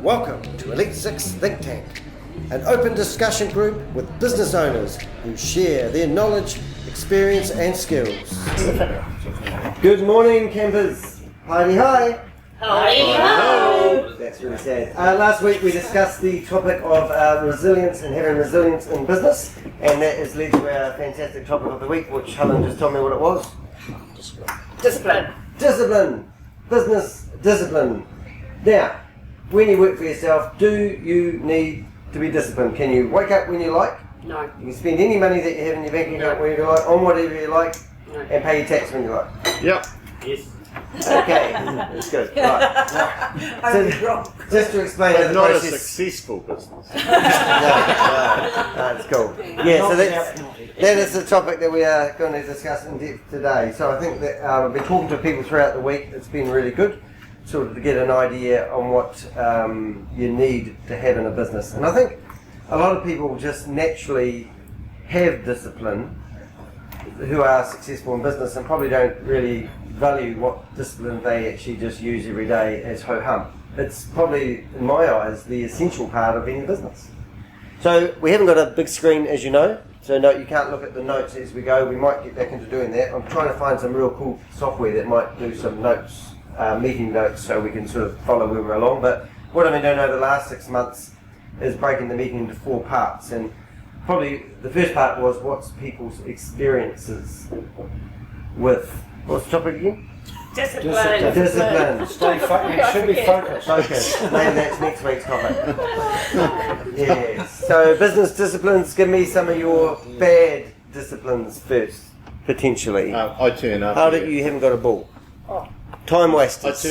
Welcome to Elite 6 Think Tank, an open discussion group with business owners who share their knowledge, experience and skills. Good morning, campers. Hi-de hi. Hi-ho! That's really sad. Last week we discussed the topic of resilience and having resilience in business, and that has led to our fantastic topic of the week, which Helen just told me what it was. Discipline. Discipline. Business discipline. Now, when you work for yourself, do you need to be disciplined? Can you wake up when you like? No. You can spend any money that you have in your bank account when you like, on whatever you like, and pay your tax when you like? Yep. Yes. Okay, that's good. Right. So, just to explain how But the not a process... successful business. No, that's cool. Yeah, so that is the topic that we are going to discuss in depth today. So I think that I've been talking to people throughout the week. It's been really good, sort of to get an idea on what you need to have in a business. And I think a lot of people just naturally have discipline who are successful in business and probably don't really value what discipline they actually just use every day as ho-hum. It's probably, in my eyes, the essential part of any business. So we haven't got a big screen, as you know, so no, you can't look at the notes as we go. We might get back into doing that. I'm trying to find some real cool software that might do some notes, meeting notes, so we can sort of follow where we're along. But what I've been doing over the last 6 months is breaking the meeting into 4 parts. And probably the first part was what's people's experiences with, what's the topic again? Discipline. Discipline. You should be focused. Focus. Maybe that's next week's topic. Yes. So business disciplines, give me some of your bad disciplines first, potentially. I turn up. How that you haven't got a ball? Time wasters.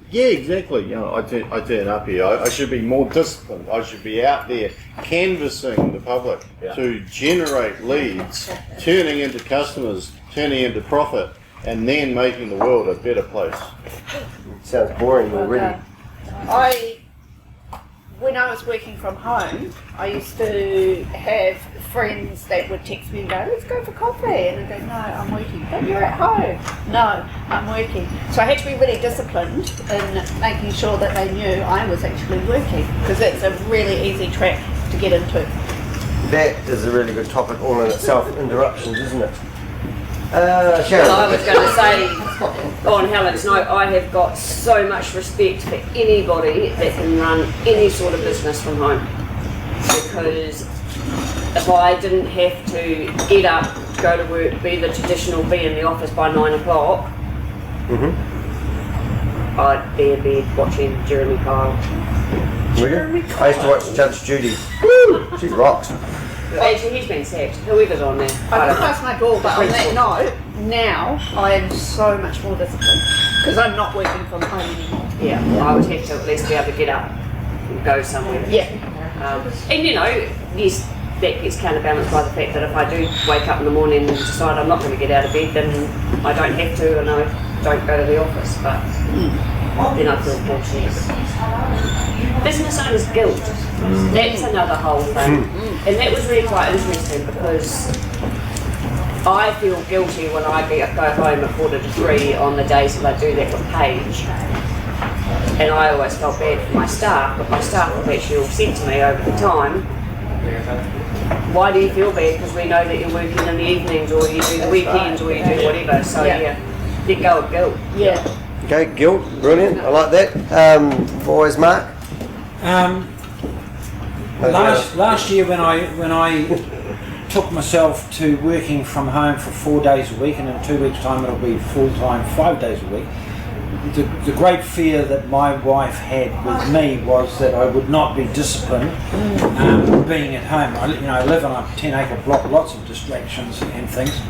Yeah, exactly. You know, I turn up here. I should be more disciplined. I should be out there canvassing the public to generate leads, turning into customers, turning into profit, and then making the world a better place. Sounds boring already. When I was working from home, I used to have friends that would text me and go, let's go for coffee. And I'd go, no, I'm working. But you're at home. No, I'm working. So I had to be really disciplined in making sure that they knew I was actually working, because it's a really easy trap to get into. That is a really good topic all in itself, interruptions, isn't it? Sharon. Well, I was going to say, on Helen's note, I have got so much respect for anybody that can run any sort of business from home. Because if I didn't have to get up, go to work, be the traditional, be in the office by 9 o'clock, I'd be in bed watching Jeremy Kyle. Really? I used to watch Judge Judy. Woo! She rocks. Actually, he's been sacked. Whoever's on there. I closed my door, but on that note, now I am so much more disciplined because I'm not working from home anymore. Yeah, well, I would have to at least be able to get up and go somewhere. Yeah. And you know, yes, that gets counterbalanced by the fact that if I do wake up in the morning and decide I'm not going to get out of bed, then I don't have to and I don't go to the office, but then I feel guilty. Business owner's guilt. That's another whole thing. And that was really quite interesting because I feel guilty when I go home at 2:45 on the days that I do that with Paige. And I always felt bad for my staff, but my staff have actually all said to me over the time, why do you feel bad? Because we know that you're working in the evenings or you do the weekends or you do whatever. So yeah, let go of guilt. Yeah. Okay, guilt, brilliant. I like that. Always Mark. Last year when I took myself to working from home for 4 days a week, and in 2 weeks' time it'll be full-time 5 days a week, the great fear that my wife had with me was that I would not be disciplined being at home. I live on a 10-acre block, lots of distractions and things,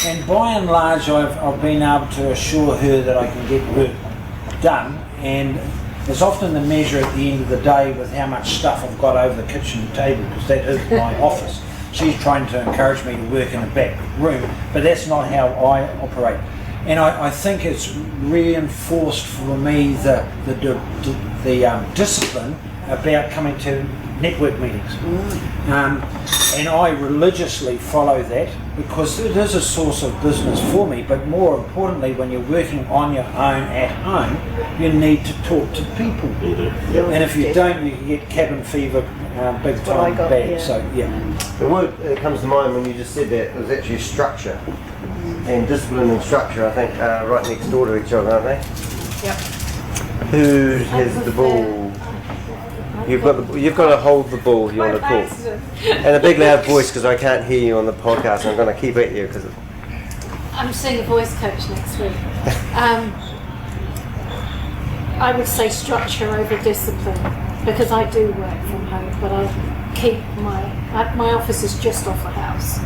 and by and large I've been able to assure her that I can get work done, and there's often the measure at the end of the day with how much stuff I've got over the kitchen table, because that is my office. She's trying to encourage me to work in the back room, but that's not how I operate. And I think it's reinforced for me the discipline about coming to network meetings. And I religiously follow that because it is a source of business for me, but more importantly, when you're working on your own at home, you need to talk to people. You do. And if you don't, you can get cabin fever big what I time got, bad. yeah. So yeah. The word that comes to mind when you just said that was actually structure. And discipline and structure, I think, are right next door to each other, aren't they? Yep. Who has the ball? You've got to hold the ball. You want to call. And a big loud voice because I can't hear you on the podcast. I'm going to keep at you because. I'm seeing a voice coach next week. I would say structure over discipline because I do work from home, but I keep my office is just off the house,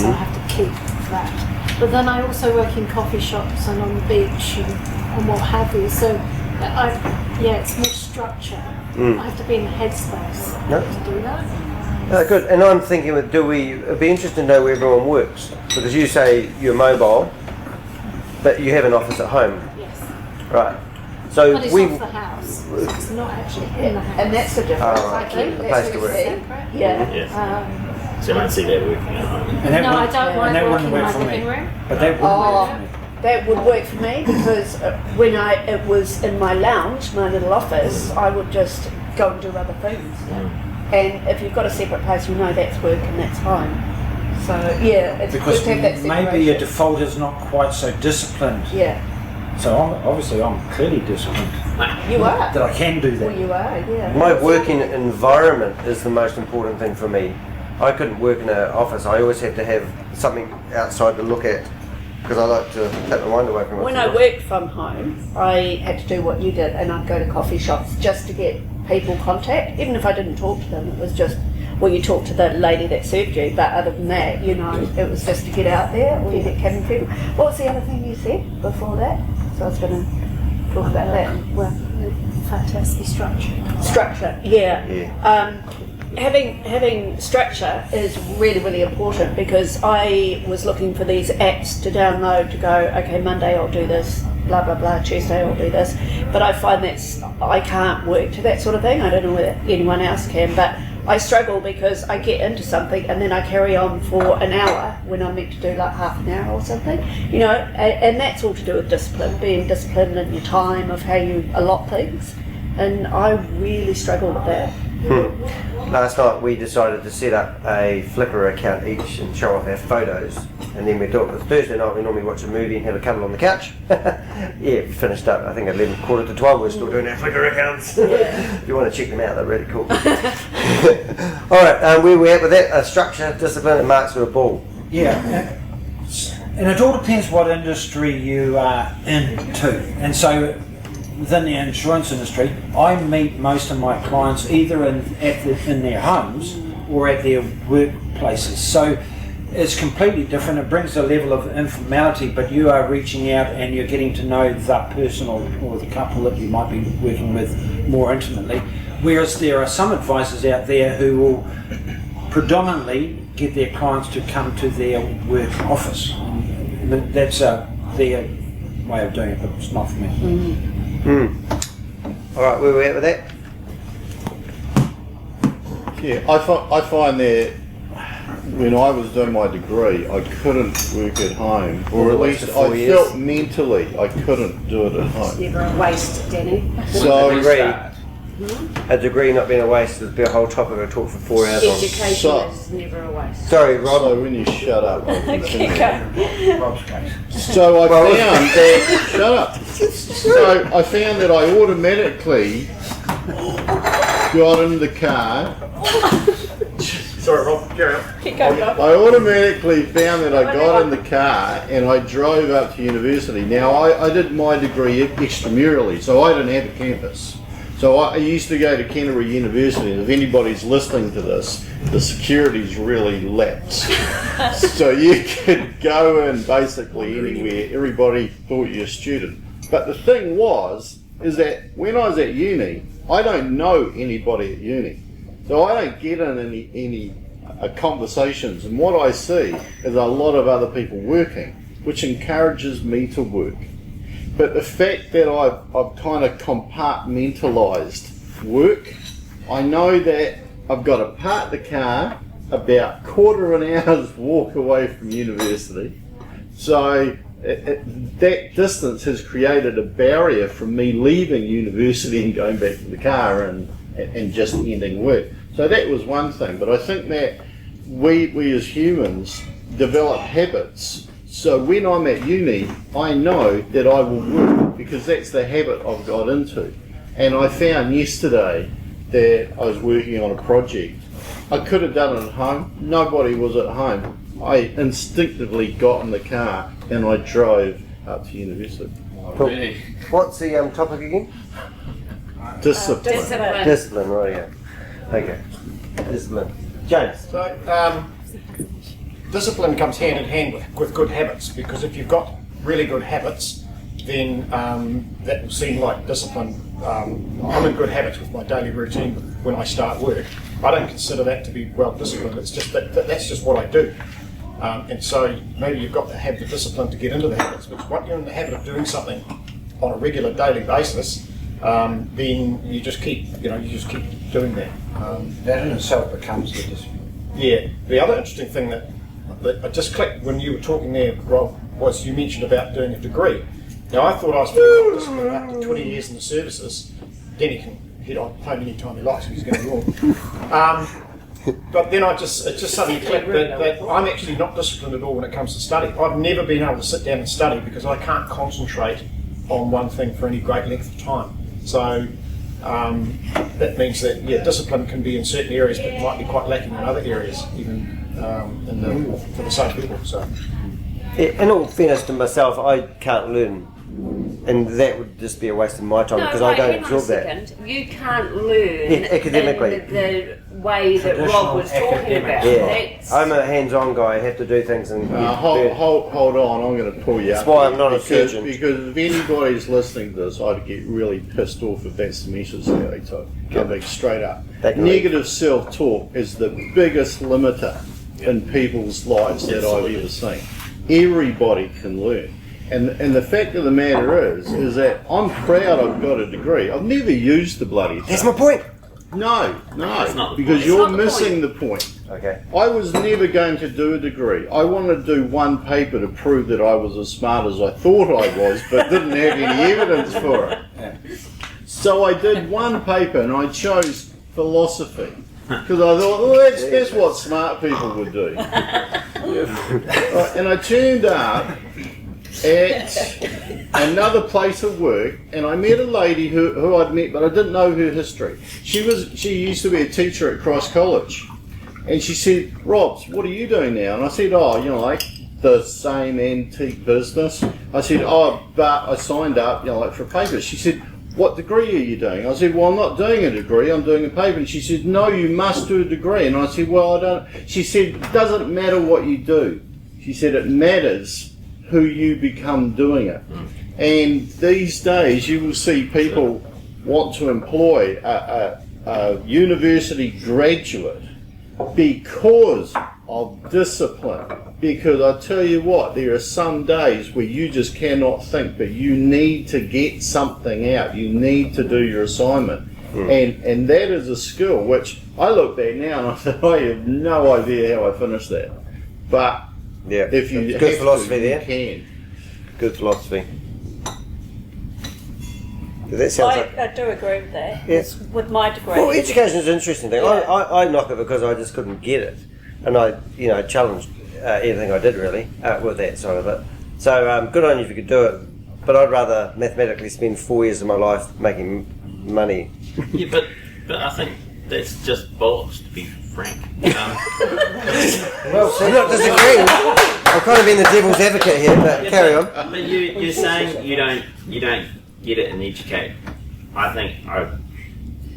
so I have to keep that. But then I also work in coffee shops and on the beach and what have you. So it's more structure. I have to be in the headspace to do that. Good. And I'm thinking, it'd be interesting to know where everyone works because you say you're mobile, but you have an office at home, Yes. right? So But it's off the house. So it's not actually in the house. And that's the difference, Oh, right. I think. A That's place to what work. you see. Yeah. Yes. So I Um, don't see that working at home. And that no, I wouldn't- don't and like that working wouldn't in work my for me. living room. But that wouldn't work for me. That would work for me because when it was in my lounge, my little office, I would just go and do other things. And if you've got a separate place, you know that's work and that's home. So yeah, it's Because good to have that separation. maybe your default is not quite so disciplined. Yeah, So I'm clearly disciplined. you are. That I can do Well, that. you are. Yeah. my working environment is the most important thing for me. I couldn't work in an office. I always had to have something outside to look at because I like to take my mind away from it. When I worked from home, I had to do what you did, and I'd go to coffee shops just to get people contact. Even if I didn't talk to them, it was just, well, you talk to the lady that served you, but other than that, it was just to get out there or you get cabin fever. What was the other thing you said before that? So I was going to talk about that. Well, Fantastic structure. structure, yeah. Having structure is really, really important because I was looking for these apps to download to go, okay, Monday I'll do this, blah, blah, blah, Tuesday I'll do this. But I find I can't work to that sort of thing. I don't know whether anyone else can, but I struggle because I get into something and then I carry on for an hour when I'm meant to do like half an hour or something, and that's all to do with discipline, being disciplined in your time of how you allot things. And I really struggle with that. Last night we decided to set up a Flickr account each and show off our photos, and then we thought Thursday night we normally watch a movie and have a cuddle on the couch. We finished up I think 11, quarter to 12. We're still doing our Flickr accounts. If you want to check them out, they're really cool. All right, where we at with that? Structure, discipline, and marks with a ball. Yeah. And it all depends what industry you are into. And so within the insurance industry, I meet most of my clients either in their homes or at their workplaces. So it's completely different. It brings a level of informality, but you are reaching out and you're getting to know the person or the couple that you might be working with more intimately. Whereas there are some advisors out there who will predominantly get their clients to come to their work office. And that's their way of doing it, but it's not for me. All right, where we at with that? Yeah, I find that when I was doing my degree, I couldn't work at home, or at least I felt mentally I couldn't do it at home. Never a waste, Danny. So A degree not being a waste would be a whole topic I talk for 4 hours on. Education So- is never a waste. Sorry, Rob. So when you shut up, I'll continue. Rob's case. So I found that shut up. So I found that I automatically got in the car. Sorry, Rob, carry on. Keep going, Bob. I automatically found that I got in the car and I drove up to university. Now I did my degree extramurally, so I didn't have a campus. So I used to go to Canterbury University, and if anybody's listening to this, the security's really lax. So you could go in basically anywhere, everybody thought you're a student. But the thing is that when I was at uni, I don't know anybody at uni. So I don't get in any conversations, and what I see is a lot of other people working, which encourages me to work. But the fact that I've kind of compartmentalised work, I know that I've got to park the car about quarter of an hour's walk away from university. So that distance has created a barrier from me leaving university and going back to the car and just ending work. So that was one thing, but I think that we as humans develop habits. So when I'm at uni, I know that I will work because that's the habit I've got into. And I found yesterday that I was working on a project. I could have done it at home. Nobody was at home. I instinctively got in the car and I drove up to university. Cool. What's the topic again? Discipline. Discipline. Discipline, right, yeah. Okay. Discipline. James. So, discipline comes hand in hand with good habits, because if you've got really good habits, then that will seem like discipline. I'm in good habits with my daily routine when I start work. I don't consider that to be well disciplined. It's just that's just what I do. And so maybe you've got to have the discipline to get into the habits, but once you're in the habit of doing something on a regular daily basis, then you just keep doing that. That in itself becomes the discipline. Yeah. The other interesting thing that I just clicked when you were talking there, Rob, was you mentioned about doing a degree. Now I thought I was pretty disciplined after 20 years in the services. Denny can head on home anytime he likes if he's going to yawn. But then it just suddenly clicked that I'm actually not disciplined at all when it comes to study. I've never been able to sit down and study because I can't concentrate on one thing for any great length of time. So that means that discipline can be in certain areas, but might be quite lacking in other areas, even for the same people. So, In all fairness to myself, I can't learn, and that would just be a waste of my time because I don't absorb that. You can't learn academically in the way that Rob was talking about. Yeah, I'm a hands-on guy. I have to do things and Hold on, I'm going to pull you up. That's why I'm not a surgeon. Because if anybody's listening to this, I'd get really pissed off if that's the message that they took. Coming straight up. Negative self-talk is the biggest limiter in people's lives that I've ever seen. Everybody can learn. And the fact of the matter is that I'm proud I've got a degree. I've never used the bloody thing. That's my point. No, That's not the because point. you're It's not the missing the point. Okay. I was never going to do a degree. I wanted to do one paper to prove that I was as smart as I thought I was, but didn't have any evidence for it. So I did one paper and I chose philosophy. Because I thought, well, that's what smart people would do. And I turned up at another place of work, and I met a lady who I'd met, but I didn't know her history. She used to be a teacher at Cross College, and she said, "Robs, what are you doing now?" And I said, like the same antique business. I said, but I signed up, like for a paper. She said, "What degree are you doing?" I said, "Well, I'm not doing a degree, I'm doing a paper." And she said, "No, you must do a degree." And I said, "Well, I don't." She said, "It doesn't matter what you do." She said, "It matters who you become doing it." And these days you will see people want to employ a university graduate because of discipline. Because I tell you what, there are some days where you just cannot think, but you need to get something out. You need to do your assignment. And that is a skill which I look back now and I thought, I have no idea how I finished that. But if you good philosophy there. You can. Good philosophy. That sounds like. I do agree with that. Yes. With my degree. Well, education is an interesting thing. Yeah. I knock it because I just couldn't get it, and I challenged everything I did really with that side of it. So good on you if you could do it, but I'd rather mathematically spend 4 years of my life making money. Yeah, but I think that's just bollocks, to be frank. Well, so I'm not disagreeing. I've kind of been the devil's advocate here, but carry on. But you're saying you don't get it and educate. I think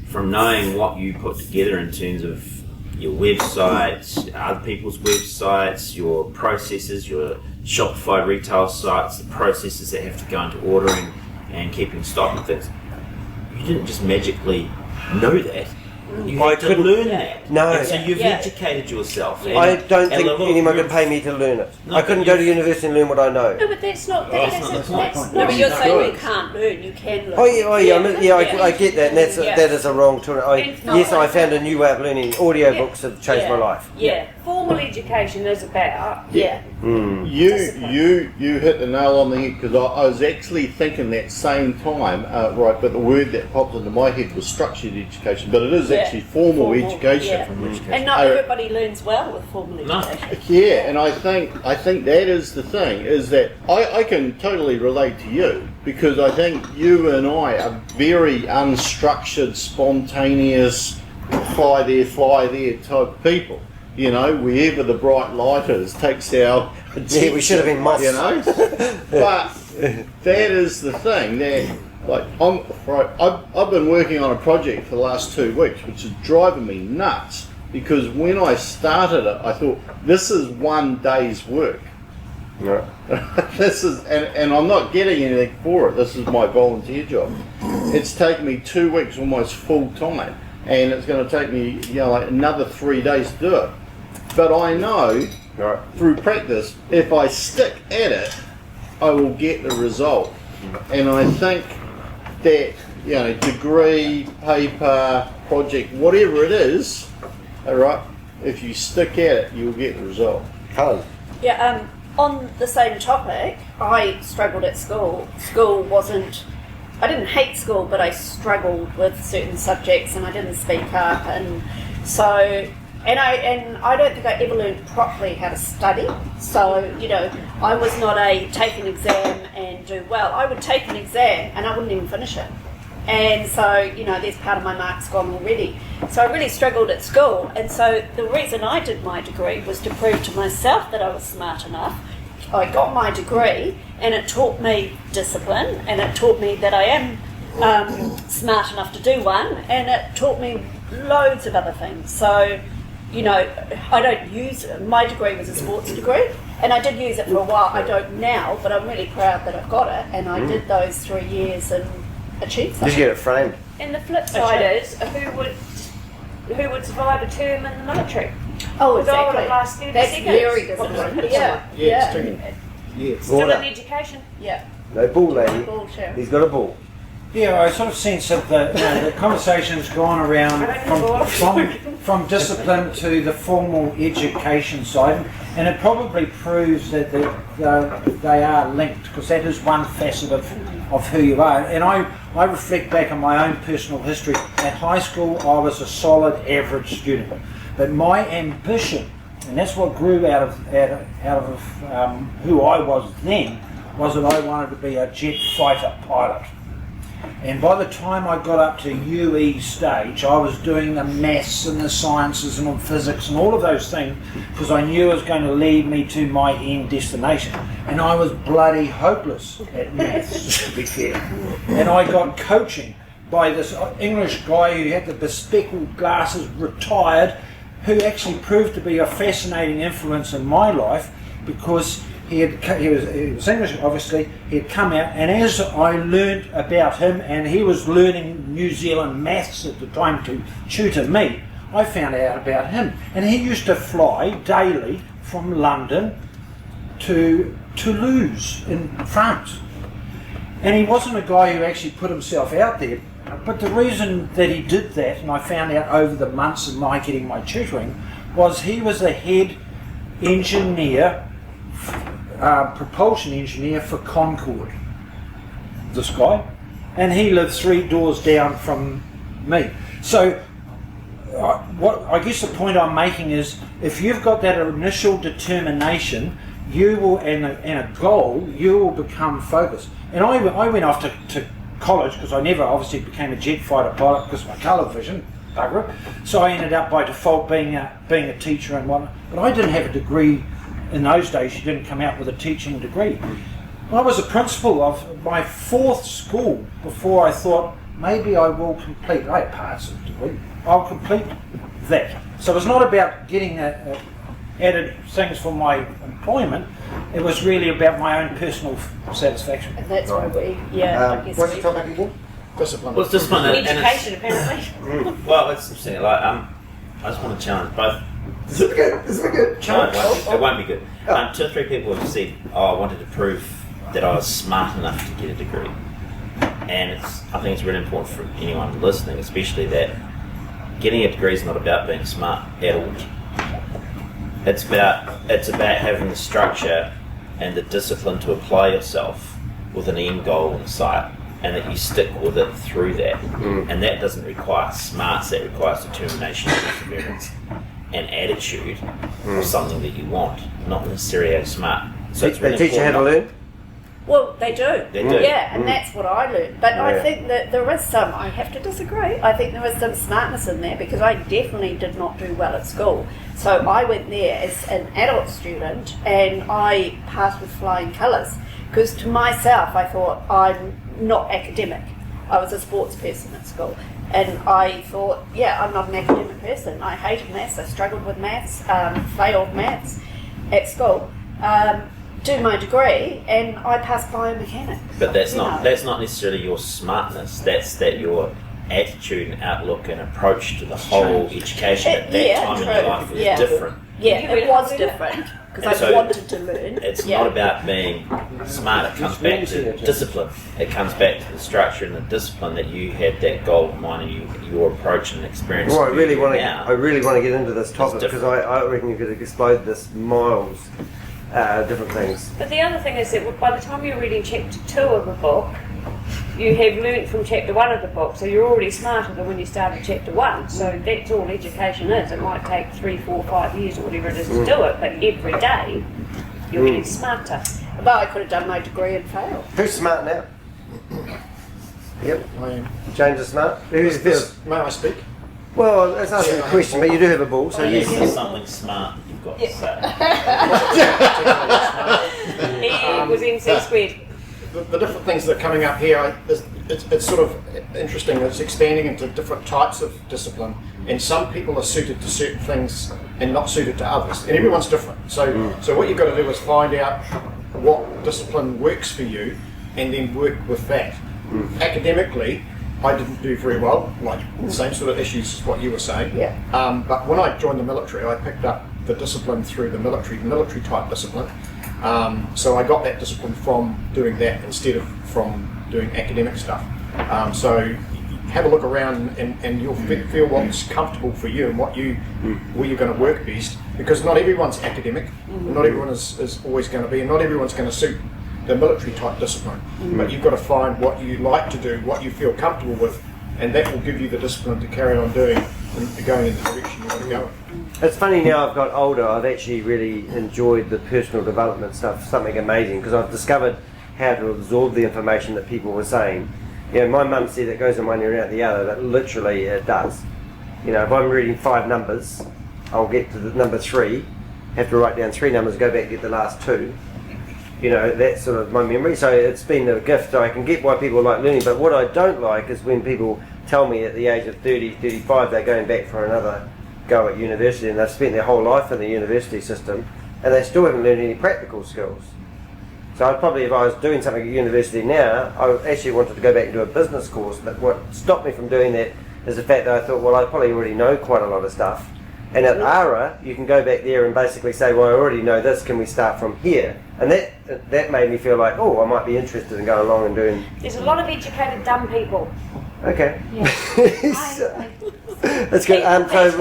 from knowing what you put together in terms of your websites, other people's websites, your processes, your Shopify retail sites, the processes that have to go into ordering and keeping stock and things, you didn't just magically know that. You I had to couldn't learn that. No. And so you've Yeah. educated yourself. Yeah. I don't think look, anyone you're- could pay me to learn it. No, I couldn't but go to you- university and learn what I know. No, but that's not. that's That's, not- that's, that's that's, not- no, but you're you saying you could. can't learn. You can learn. Oh yeah, I get that, and that's Yeah. that is a wrong term. And no, Yes, I found a new way of learning. Audiobooks have changed my life. Yeah, formal education is about You hit the nail on the head, because I was actually thinking that same time, right, but the word that popped into my head was structured education, but it is actually formal education. And not everybody learns well with formal No. education. Yeah, and I think that is the thing, is that I can totally relate to you, because I think you and I are very unstructured, spontaneous, fly there type people. You know, wherever the bright light is, takes our Yeah, we should have been moths. you know. But that is the thing. That, like, I've been working on a project for the last 2 weeks, which is driving me nuts. Because when I started it, I thought, this is one day's work. Right. This is, and I'm not getting anything for it. This is my volunteer job. It's taken me 2 weeks, almost full time, and it's going to take me, like another 3 days to do it. But I know through practice, if I stick at it, I will get the result. And I think that, degree, paper, project, whatever it is, all right, if you stick at it, you'll get the result. Helen. Yeah, on the same topic, I struggled at school. I didn't hate school, but I struggled with certain subjects and I didn't speak up, and so, and I don't think I ever learned properly how to study. So, I was not a take an exam and do well. I would take an exam and I wouldn't even finish it. And so, there's part of my marks gone already. So I really struggled at school. And so the reason I did my degree was to prove to myself that I was smart enough. I got my degree and it taught me discipline, and it taught me that I am smart enough to do one, and it taught me loads of other things. So, I don't use it. My degree was a sports degree, and I did use it for a while. I don't now, but I'm really proud that I've got it, and I did those 3 years and achieved something. Did you get it framed? And the flip side is, who would survive a term in the military? Oh, With all exactly. the last 30 That's seconds. very disciplined. Yeah. Still in education. Yeah. No ball, lady. Ball share. He's got a ball. Yeah, I sort of sense that the conversation's gone around from discipline to the formal education side, and it probably proves that they are linked, because that is one facet of who you are. And I reflect back on my own personal history. At high school, I was a solid average student, but my ambition, and that's what grew out of who I was then, was that I wanted to be a jet fighter pilot. And by the time I got up to UE stage, I was doing the maths and the sciences and physics and all of those things, because I knew it was going to lead me to my end destination. And I was bloody hopeless at maths, to be fair. And I got coaching by this English guy who had the bespectacled glasses, retired, who actually proved to be a fascinating influence in my life, because he was English, obviously. He had come out, and as I learned about him, and he was learning New Zealand maths at the time to tutor me, I found out about him. And he used to fly daily from London to Toulouse in France. And he wasn't a guy who actually put himself out there. But the reason that he did that, and I found out over the months of my getting my tutoring, was he was the head engineer, propulsion engineer for Concorde, this guy, and he lived 3 doors down from me. So I guess the point I'm making is, if you've got that initial determination, you will, and a goal, you will become focused. And I went off to college, because I never obviously became a jet fighter pilot because of my colour vision, bugger it. So I ended up by default being a teacher and whatnot. But I didn't have a degree. In those days, you didn't come out with a teaching degree. I was a principal of my 4th school before I thought, maybe I will complete. I had parts of the degree. I'll complete that. So it's not about getting added things for my employment. It was really about my own personal satisfaction. And that's why I guess What's the topic again? discipline. Well, it's discipline and Education, apparently. well, it's interesting. Like, I just want to challenge both. This is good. This is good. No, it won't be good. 2 or 3 people have said, "Oh, I wanted to prove that I was smart enough to get a degree," and I think it's really important for anyone listening, especially that getting a degree is not about being smart at all. It's about having the structure and the discipline to apply yourself with an end goal in sight, and that you stick with it through that. And that doesn't require smarts; that requires determination, perseverance, and attitude of something that you want, not necessarily how smart. So it's really They teach you how to learn? Well, they do. They do. Yeah, and that's what I learned. But I Yeah. think that there is some, I have to disagree, I think there is some smartness in there because I definitely did not do well at school. So I went there as an adult student and I passed with flying colours because to myself I thought I'm not academic. I was a sports person at school. And I thought, yeah, I'm not an academic person. I hated maths, I struggled with maths, failed maths at school. Do my degree and I passed biomechanics. But that's You not know. necessarily your smartness. That's your attitude and outlook and approach to the whole education at that time in your life was different. Yeah, You it really was do that? different because And I so wanted to learn. It's Yeah. not about being smart. It comes back to discipline. It comes back to the structure and the discipline that you had that goal in mind and your approach and experience. Well, I really want to. now. I really want to get into this topic different. because I reckon you could explode this miles, different things. But the other thing is that by the time you're reading chapter 2 of a book, you have learnt from chapter 1 of the book, so you're already smarter than when you started chapter 1. So that's all education is. It might take 3, 4, 5 years or whatever it is to do it, but every day you're getting smarter. But I could have done my degree and failed. Who's smart now? Yep, I am. James is smart. Who's feels? May I speak? Well, that's asking a question, but you do have a ball, so Unless yes. there's something smart you've got to say. He was MC squared. The different things that are coming up here, it's sort of interesting. It's expanding into different types of discipline, and some people are suited to certain things and not suited to others. And everyone's different. So what you've got to do is find out what discipline works for you, and then work with that. Academically, I didn't do very well, like the same sort of issues as what you were saying. Yeah. But when I joined the military, I picked up the discipline through the military type discipline. So I got that discipline from doing that instead of from doing academic stuff. So have a look around and you'll feel what's comfortable for you and where you're going to work best, because not everyone's academic, not everyone is always going to be, and not everyone's going to suit the military type discipline. But you've got to find what you like to do, what you feel comfortable with, and that will give you the discipline to carry on doing and going in the direction you want to go. It's funny now I've got older, I've actually really enjoyed the personal development stuff, something amazing, because I've discovered how to absorb the information that people were saying. You know, my mum said it goes in one ear and out the other, but literally it does. You know, if I'm reading 5 numbers, I'll get to the number 3, have to write down 3 numbers, go back and get the last 2. You know, that's sort of my memory. So it's been a gift. I can get why people like learning, but what I don't like is when people tell me at the age of 30, 35 they're going back for another go at university, and they've spent their whole life in the university system and they still haven't learned any practical skills. So I'd probably, if I was doing something at university now, I actually wanted to go back and do a business course, but what stopped me from doing that is the fact that I thought, well, I probably already know quite a lot of stuff. And at ARA, you can go back there and basically say, well, I already know this, can we start from here? And that made me feel like, oh, I might be interested in going along and doing... There's a lot of educated dumb people. Okay. Yeah. That's good. So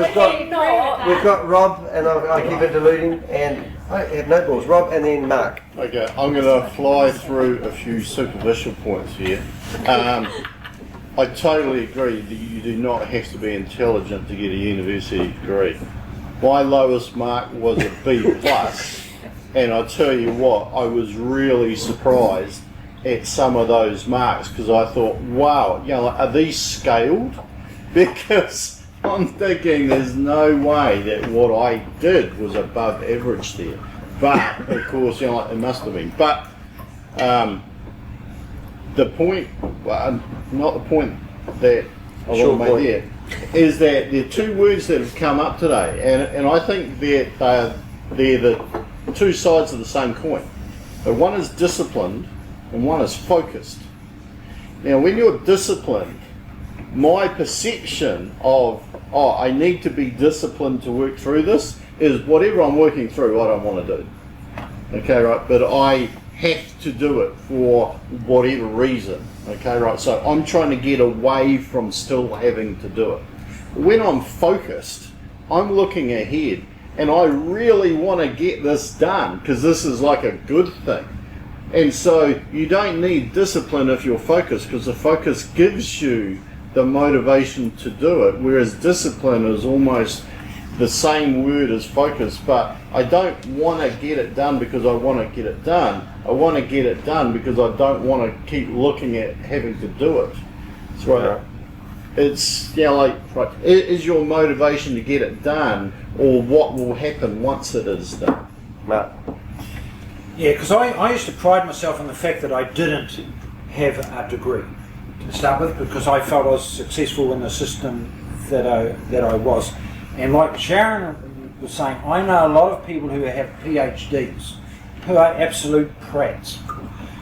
we've got Rob, and I keep interluding, and I have no balls. Rob and then Mark. Okay, I'm going to fly through a few superficial points here. I totally agree that you do not have to be intelligent to get a university degree. My lowest mark was a B+, and I tell you what, I was really surprised at some of those marks, because I thought, wow, you know, are these scaled? Because I'm thinking there's no way that what I did was above average there. But of course, you know, it must have been. But the point, well, not the point that I want to make there, is that there are 2 words that have come up today, and I think that they're the 2 sides of the same coin. But one is disciplined and one is focused. Now, when you're disciplined, my perception of, I need to be disciplined to work through this, is whatever I'm working through, I don't want to do. Okay, right? But I have to do it for whatever reason. Okay, right? So I'm trying to get away from still having to do it. When I'm focused, I'm looking ahead, and I really want to get this done because this is like a good thing. And so you don't need discipline if you're focused, because the focus gives you the motivation to do it, whereas discipline is almost the same word as focus. But I don't want to get it done because I want to get it done. I want to get it done because I don't want to keep looking at having to do it. That's right. It's right. Is your motivation to get it done, or what will happen once it is done? Mark. Yeah, because I used to pride myself on the fact that I didn't have a degree to start with, because I felt I was successful in the system that I was. And like Sharon was saying, I know a lot of people who have PhDs who are absolute prats,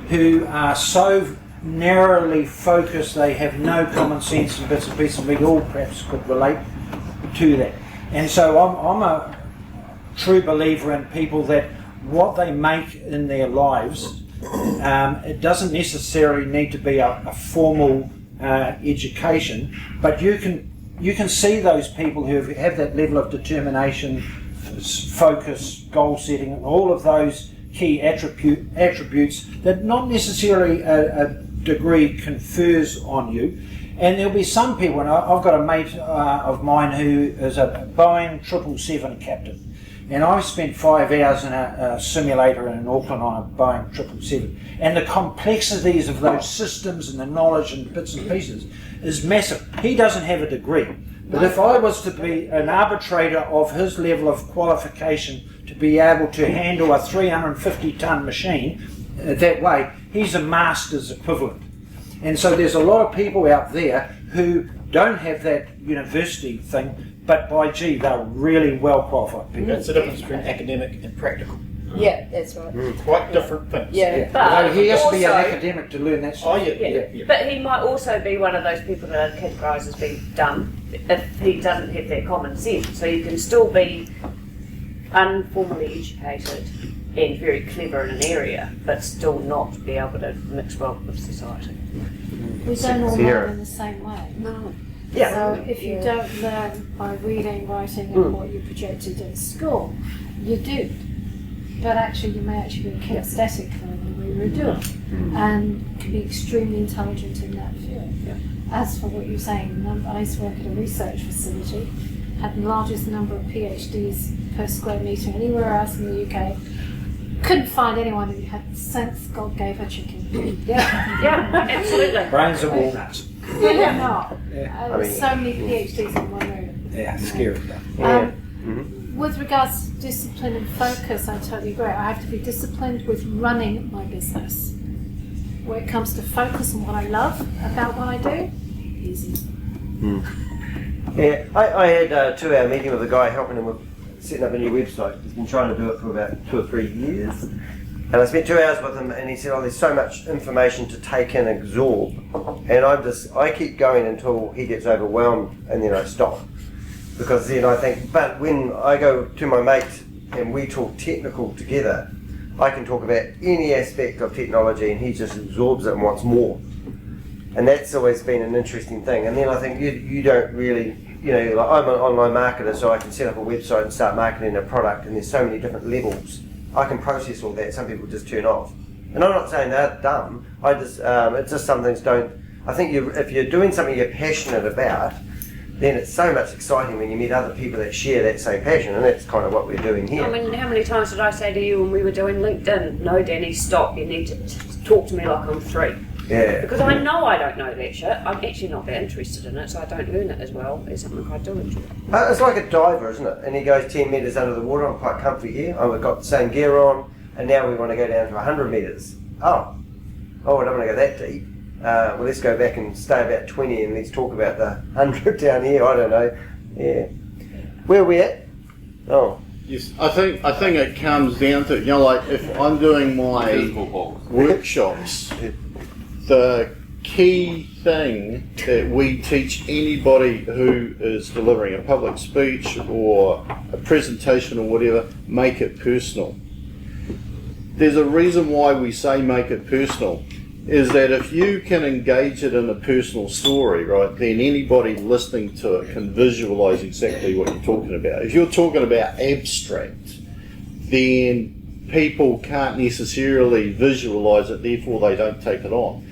who are so narrowly focused they have no common sense and bits and pieces, and we all perhaps could relate to that. And so I'm a true believer in people that what they make in their lives, it doesn't necessarily need to be a formal education, but you can see those people who have that level of determination, focus, goal setting, and all of those key attributes that not necessarily a degree confers on you. And there'll be some people, and I've got a mate of mine who is a Boeing 777 captain, and I spent 5 hours in a simulator in Auckland on a Boeing 777, and the complexities of those systems and the knowledge and bits and pieces is massive. He doesn't have a degree, but if I was to be an arbitrator of his level of qualification to be able to handle a 350-ton machine that way, he's a master's equivalent. And so there's a lot of people out there who don't have that university thing, but by gee, they're really well qualified people. That's the difference between academic and practical. Yeah, that's right. Quite different things. Yeah. But he has to be an also- academic to learn that Oh, stuff. yeah. But he might also be one of those people that are categorised as being dumb if he doesn't have that common sense. So you can still be unformally educated and very clever in an area, but still not be able to mix well with society. We don't all learn in the same way. No. So if you don't learn by reading, writing, and what you projected in school, you do. But actually, you may actually be kinesthetic learning where you're doing, and can be extremely intelligent in that field. Yeah. As for what you're saying, I used to work at a research facility, had the largest number of PhDs per square metre anywhere else in the UK. Couldn't find anyone who had sense God gave a chicken. Yeah, absolutely. Brains and walnuts. They're not. Yeah. So many PhDs in one room. Yeah, scary. With regards to discipline and focus, I totally agree. I have to be disciplined with running my business. When it comes to focus on what I love about what I do, easy. Yeah, I had a 2-hour meeting with a guy helping him with setting up a new website. He's been trying to do it for about 2 or 3 years. And I spent 2 hours with him, and he said, there's so much information to take and absorb. And I keep going until he gets overwhelmed, and then I stop. Because then I think, but when I go to my mate and we talk technical together, I can talk about any aspect of technology and he just absorbs it and wants more. And that's always been an interesting thing. And then I think you don't really, like I'm an online marketer, so I can set up a website and start marketing a product, and there's so many different levels. I can process all that. Some people just turn off. And I'm not saying they're dumb. It's just some things don't. I think if you're doing something you're passionate about, then it's so much exciting when you meet other people that share that same passion, and that's kind of what we're doing here. I mean, how many times did I say to you when we were doing LinkedIn, no, Danny, stop, you need to talk to me like I'm 3. Yeah. Because I know I don't know that shit. I'm actually not that interested in it, so I don't learn it as well as something I do enjoy. It's like a diver, isn't it? And he goes 10 metres under the water. I'm quite comfy here. I've got the same gear on, and now we want to go down to 100 metres. Oh, I don't want to go that deep. Well, let's go back and stay about 20 and let's talk about the 100 down here. I don't know. Yeah. Where are we at? Oh. Yes, I think it comes down to, like if I'm doing my workshops, the key thing that we teach anybody who is delivering a public speech or a presentation or whatever, make it personal. There's a reason why we say make it personal, is that if you can engage it in a personal story, right, then anybody listening to it can visualize exactly what you're talking about. If you're talking about abstract, then people can't necessarily visualize it, therefore they don't take it on.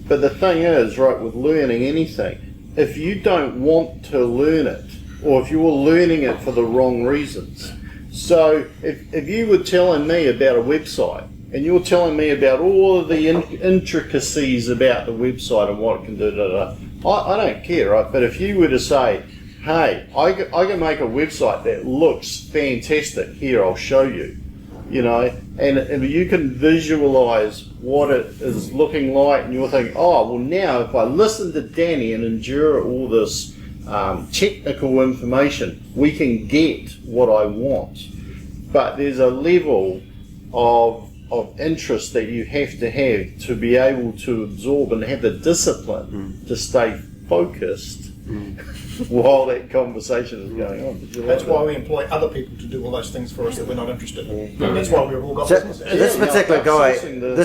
But the thing is, right, with learning anything, if you don't want to learn it, or if you're learning it for the wrong reasons. So if you were telling me about a website, and you're telling me about all of the intricacies about the website and what it can do, I don't care, right? But if you were to say, hey, I can make a website that looks fantastic, here, I'll show you, you know, and if you can visualize what it is looking like, and you're thinking, oh, well, now if I listen to Danny and endure all this technical information, we can get what I want. But there's a level of interest that you have to be able to absorb and have the discipline to stay focused while that conversation is going on. That's why we employ other people to do all those things for us that we're not interested in. That's why we've all got businesses. This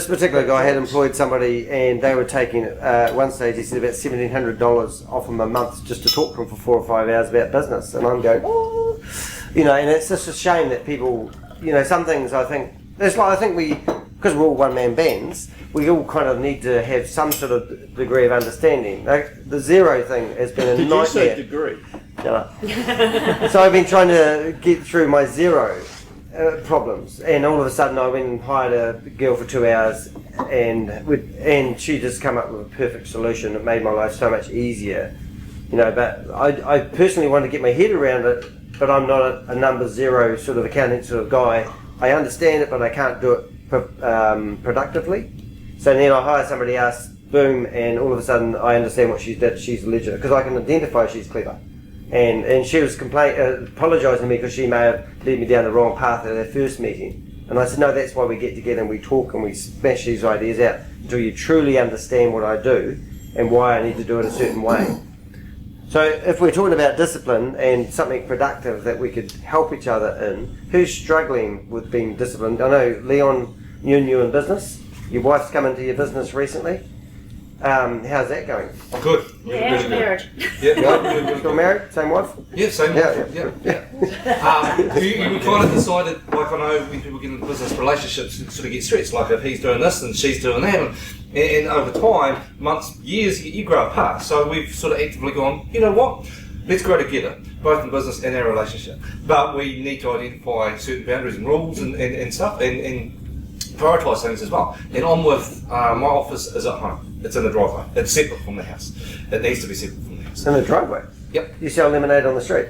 particular guy had employed somebody, and they were taking at one stage, he said, about $1,700 off him a month just to talk to him for 4 or 5 hours about business. And I'm going, oh, you know, and it's just a shame that people, you know, some things I think, it's like, I think we, because we're all one-man bands, we all kind of need to have some sort of degree of understanding. Like, the zero thing has been a nightmare. Did you say degree? Yeah. So I've been trying to get through my zero problems, and all of a sudden I went and hired a girl for 2 hours, and she just come up with a perfect solution. It made my life so much easier, you know. But I personally want to get my head around it, but I'm not a number zero sort of accounting sort of guy. I understand it, but I can't do it productively. So then I hire somebody else, boom, and all of a sudden I understand what she's did. She's legit, because I can identify she's clever. And she was apologising to me because she may have led me down the wrong path at our first meeting. And I said, no, that's why we get together and we talk and we smash these ideas out until you truly understand what I do and why I need to do it a certain way. So if we're talking about discipline and something productive that we could help each other in, who's struggling with being disciplined? I know, Leon, you're new in business. Your wife's come into your business recently. How's that going? Good. Yeah, Really married. Yeah, good. Still married? Same wife? Yeah, same. Yeah. You kind of decided, like I know when people get into business relationships and sort of get stretched, like if he's doing this and she's doing that, and over time, months, years, you grow apart. So we've sort of actively gone, you know what, let's grow together, both in business and our relationship. But we need to identify certain boundaries and rules and stuff and prioritise things as well. And I'm with, my office is at home. It's in the driveway. It's separate from the house. It needs to be separate from the house. In the driveway? Yep. You sell lemonade on the street?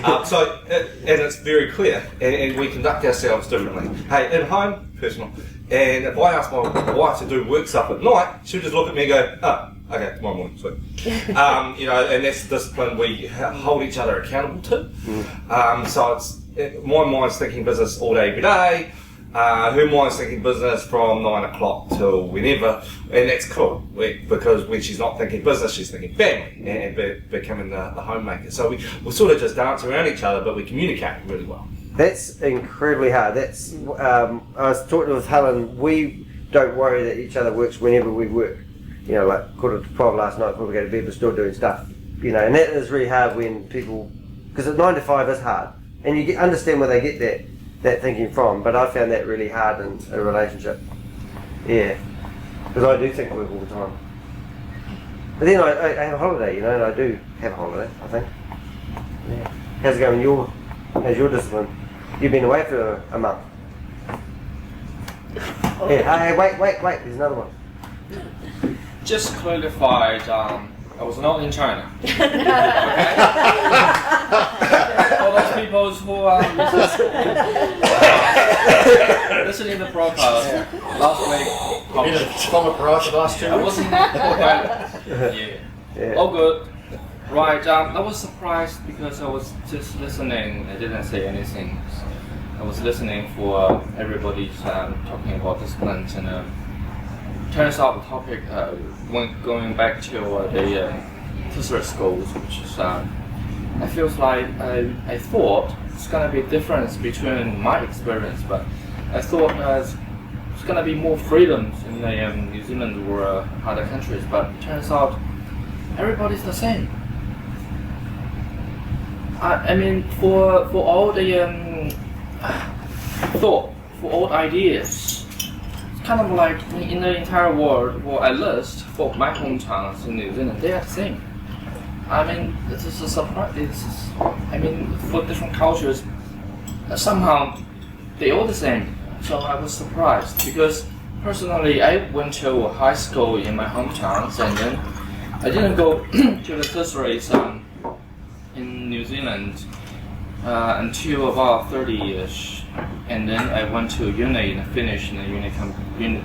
And it's very clear, and we conduct ourselves differently. Hey, at home, personal. And if I ask my wife to do work stuff at night, she'll just look at me and go, oh, okay, tomorrow morning, sweet. You know, and that's the discipline we hold each other accountable to. So it's, my mind's thinking business all day, every day. Her mind's thinking business from 9 o'clock till whenever, and that's cool, because when she's not thinking business, she's thinking family and becoming the homemaker. So we sort of just dance around each other, but we communicate really well. That's incredibly hard. That's I was talking with Helen. We don't worry that each other works whenever we work. You know, like 11:45 last night, before we go to bed, we're still doing stuff. You know, and that is really hard when people, because at 9 to 5 is hard, and you understand where they get that thinking from. But I found that really hard in a relationship. Yeah, because I do think work all the time. But then I have a holiday, you know, and I do have a holiday, I think. Yeah. How's it going? How's your discipline? You've been away for a month. Yeah. Hey, wait. There's another one. Just clarified, I was not in China. For those people who are listening to the broadcast last week, You did a stomach parade the last 2 I weeks. wasn't. Yeah. All good. Right. I was surprised because I was just listening. I didn't say anything. I was listening for everybody's talking about disciplines and turns out the topic when going back to the tertiary schools, which is I feels like I thought it's gonna be difference between my experience, but I thought it's gonna be more freedoms in the New Zealand or other countries, but it turns out everybody's the same. I mean, for all the thought, for all the ideas, it's kind of like in the entire world, or at least for my hometowns in New Zealand, they are the same. I mean, this is a surprise. I mean, for different cultures, somehow they all the same. So I was surprised because personally, I went to high school in my hometowns, and then I didn't go to the tertiaries in New Zealand until about 30-ish, and then I went to uni and finished in the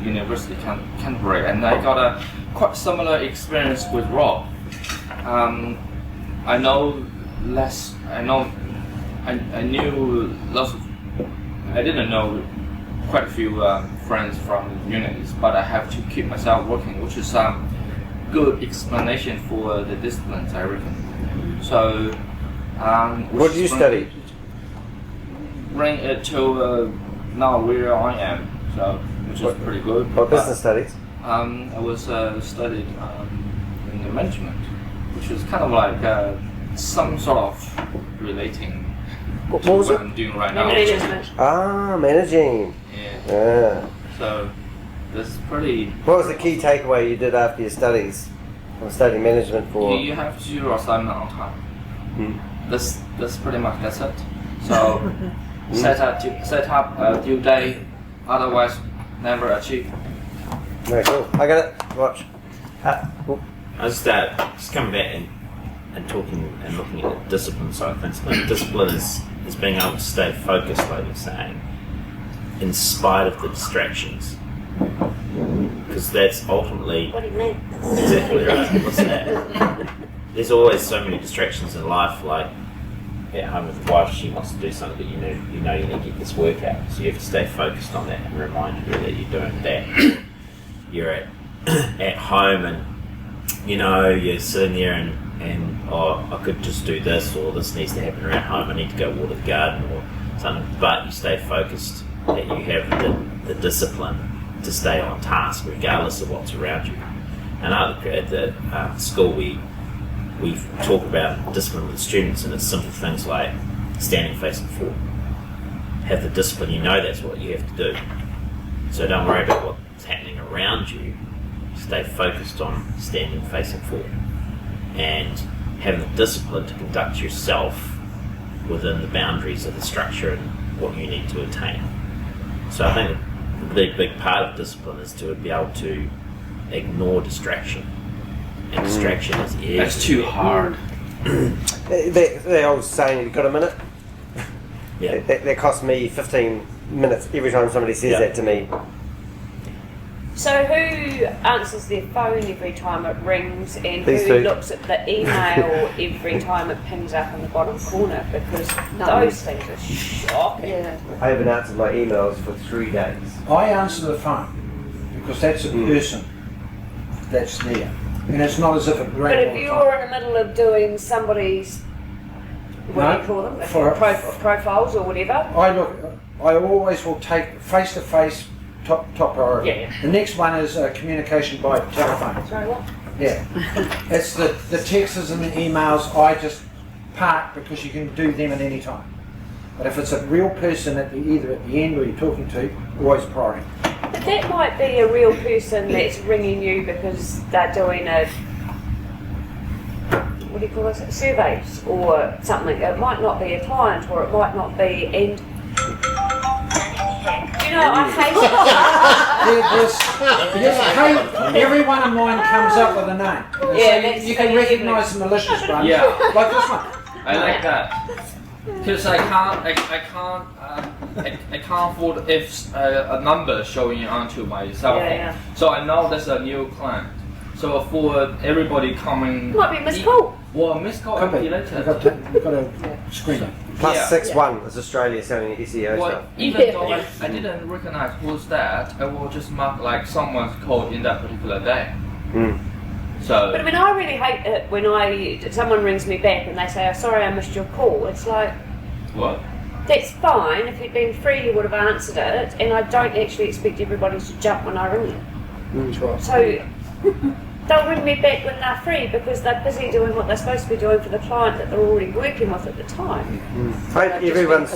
University Canterbury, and I got a quite similar experience with Rob. I know less. I knew lots of. I didn't know quite a few friends from unis, but I have to keep myself working, which is good explanation for the disciplines, I reckon. So, what do you study? Bring it to now where I am, so which is pretty good. What business studies? I was studied in the management, which is kind of like some sort of relating What to was what it? I'm doing right now. Management. Ah, managing. Yeah. Yeah. So that's pretty. What was the key takeaway you did after your studies? From studying management for. You have to do your assignment on time. Hmm. That's pretty much that's it. So set up a due date, otherwise never achieve. Very cool. I got it. Watch. I was just coming back and talking and looking at the discipline side of things. I think discipline is being able to stay focused, like you're saying, in spite of the distractions. Because that's ultimately What do you mean? exactly right. What's that? There's always so many distractions in life, like at home with the wife, she wants to do something, but you know you need to get this work out. So you have to stay focused on that and remind her that you're doing that. You're at home and you're sitting there and I could just do this, or this needs to happen around home, I need to go water the garden or something, but you stay focused, that you have the discipline to stay on task regardless of what's around you. And at the school we talk about discipline with students, and it's simple things like standing facing forward. Have the discipline, you know that's what you have to do. So don't worry about what's happening around you. Stay focused on standing facing forward and having the discipline to conduct yourself within the boundaries of the structure and what you need to attain. So I think the big part of discipline is to be able to ignore distraction. And distraction is everywhere. That's too hard. They always saying, "You got a minute?" Yeah. That costs me 15 minutes every time somebody says Yeah. that to me. So who answers their phone every time it rings, and These who two. looks at the email every time it pings up in the bottom corner? Because those things are shocking. Yeah. I haven't answered my emails for 3 days. I answer the phone because that's a person that's there, and it's not as if it But rang if all the you're time. in the middle of doing somebody's, what do No, you call them? for- Profiles or whatever. I always will take face to face top priority. Yeah. The next one is communication by telephone. Sorry, what? Yeah, it's the texts and the emails. I just park because you can do them at any time. But if it's a real person either at the end or you're talking to, always priority. But that might be a real person that's ringing you because they're doing a, what do you call this, surveys or something. It might not be a client, or it might not be, and do you know, I hate Every one of mine comes up with a name. Yeah, So that's you can so recognise the malicious one. Yeah. Like this one. I like that because I can't afford if a number showing onto my cell phone. Yeah. So I know that's a new client. So for everybody coming, might be a missed call. Well, missed call Could be. deleted. You've got a screen. Plus Yeah. 6-1 is Australia selling SEO Well, stuff. even though I didn't recognize who's that, I will just mark like someone's code in that particular day. Mm. So But I mean, I really hate it when someone rings me back and they say, "Oh, sorry, I missed your call." It's like, what? that's fine. If you'd been free, you would have answered it. And I don't actually expect everybody to jump when I ring them. That's right. So they'll ring me back when they're free because they're busy doing what they're supposed to be doing for the client that they're already working with at the time. I have everyone's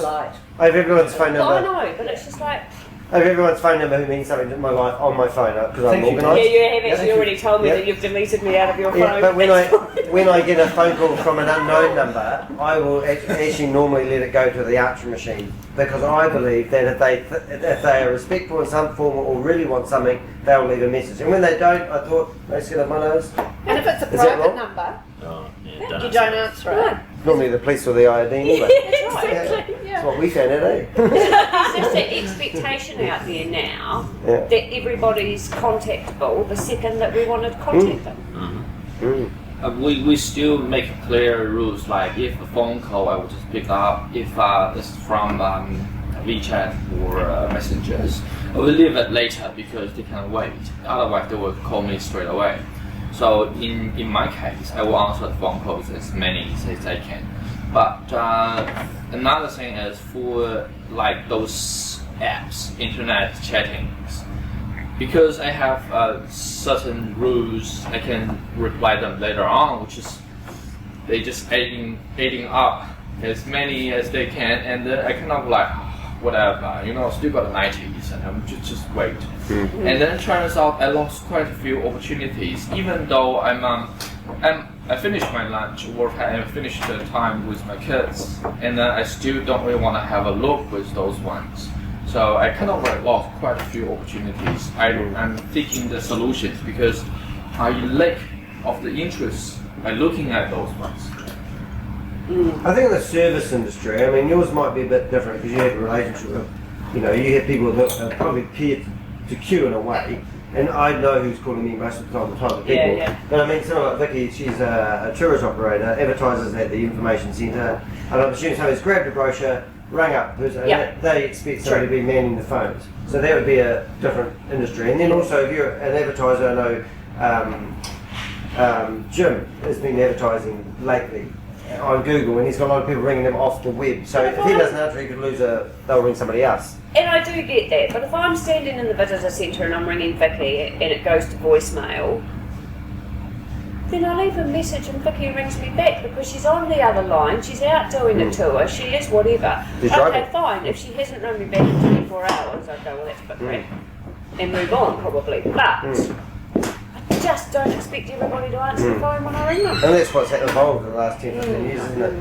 phone Well, I number. know, but it's just like, I have everyone's phone number who means something to my life on my phone because I'm Thank you. organised. yeah, you have actually Yeah. already told me Yeah. that you've deleted me out of your phone. Yeah, but when That's when I get a phone call from an unknown number, I will actually normally let it go to the answering machine because I believe that if they are respectful in some form or really want something, they'll leave a message. And when they don't, I thought they just get up my nose. And if it's a Is that private wrong? number, Oh, yeah, you don't answer it. Normally the police or the ID anyway. That's right. Exactly. That's Yeah. what we found out, eh? There's just an expectation out there now Yeah. that everybody's contactable the second that we wanted to contact them. Mm. We still make clear rules. Like if a phone call, I will just pick up. If it's from WeChat or messengers, I will leave it later because they can wait. Otherwise, they will call me straight away. So in my case, I will answer the phone calls as many as I can. But another thing is for like those apps, internet chattings, because I have certain rules, I can reply them later on, which is they just adding up as many as they can, and then I kind of like whatever, still got the 90s, and I'm just wait. And then it turns out I lost quite a few opportunities, even though I finished my lunch or I finished the time with my kids, and then I still don't really want to have a look with those ones. So I kind of like lost quite a few opportunities. I'm thinking the solutions because I lack of the interest by looking at those ones. I think in the service industry, I mean, yours might be a bit different because you have a relationship with, you have people that are probably peer to queue in a way, and I know who's calling me most of the time, the people. Yeah. But I mean, someone like Vicky, she's a tourist operator, advertises at the information centre, and I'm assuming somebody's grabbed a brochure, rang up the person, and they expect somebody to be manning the phones. So that would be a different industry. And then also, if you're an advertiser, I know Jim has been advertising lately on Google, and he's got a lot of people ringing him off the web. So if he doesn't answer, he could they'll ring somebody else. And I do get that, but if I'm standing in the visitor centre and I'm ringing Vicky and it goes to voicemail, then I leave a message and Vicky rings me back because she's on the other line, she's out doing a tour, she is whatever. She's Okay, driving. fine, if she hasn't rung me back in 24 hours, I'd go, well, that's a bit crap, and move on probably. But I just don't expect everybody to answer the phone when I ring them. And that's what's evolved in the last 10, 15 years, isn't it?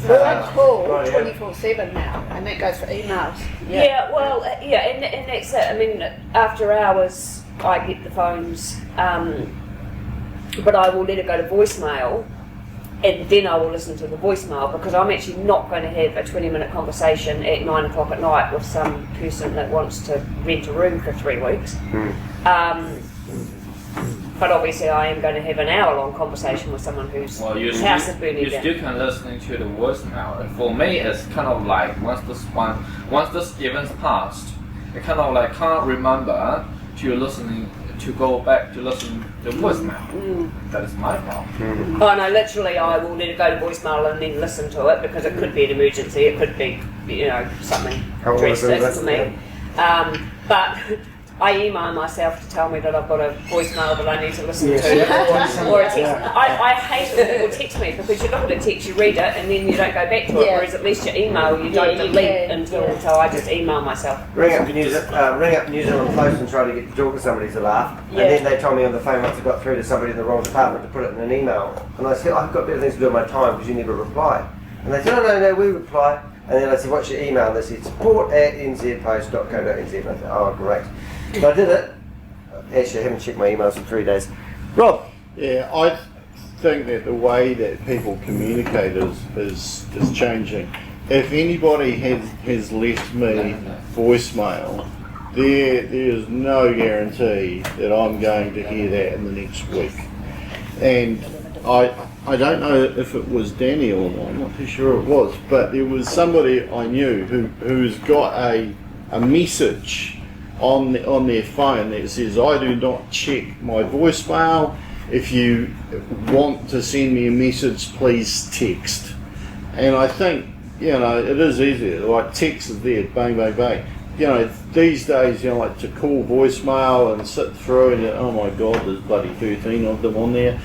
Well, I call Right, yeah. 24/7 now, and that goes for emails. Yeah, well, and that's it. I mean, after hours, I get the phones, but I will let it go to voicemail, and then I will listen to the voicemail because I'm actually not going to have a 20-minute conversation at 9 o'clock at night with some person that wants to rent a room for 3 weeks. But obviously, I am going to have an hour-long conversation with someone whose house is burning You down. still can listen to the voicemail. And for me, it's kind of like once this event's passed, I kind of like can't remember to go back to listen to the voicemail. That is my problem. Oh no, literally I will let it go to voicemail and then listen to it because it could be an emergency, it could be, something drastic for me. But I email myself to tell me that I've got a voicemail that I need to listen to. Or a text. I hate it when people text me because you look at a text, you read it and then you don't go back to it, whereas at least your email you don't delete until so I just email myself. Ring up New Zealand Post and try to get to talk to somebody to laugh. And then they told me on the phone once I got through to somebody in the wrong department to put it in an email. And I said, I've got better things to do with my time because you never reply. And they said, no, we reply. And then I said, what's your email? And they said, support@nzpost.co.nz. And I said, oh, great. So I did it. Actually, I haven't checked my emails for 3 days. Rob? Yeah, I think that the way that people communicate is changing. If anybody has left me voicemail, there is no guarantee that I'm going to hear that in the next week. And I don't know if it was Danny or not, I'm not too sure it was, but there was somebody I knew who's got a message on their phone that says, I do not check my voicemail. If you want to send me a message, please text. And I think, it is easier, like text is there, bang, bang, bang. These days, like to call voicemail and sit through and, oh my God, there's bloody 13 of them on there,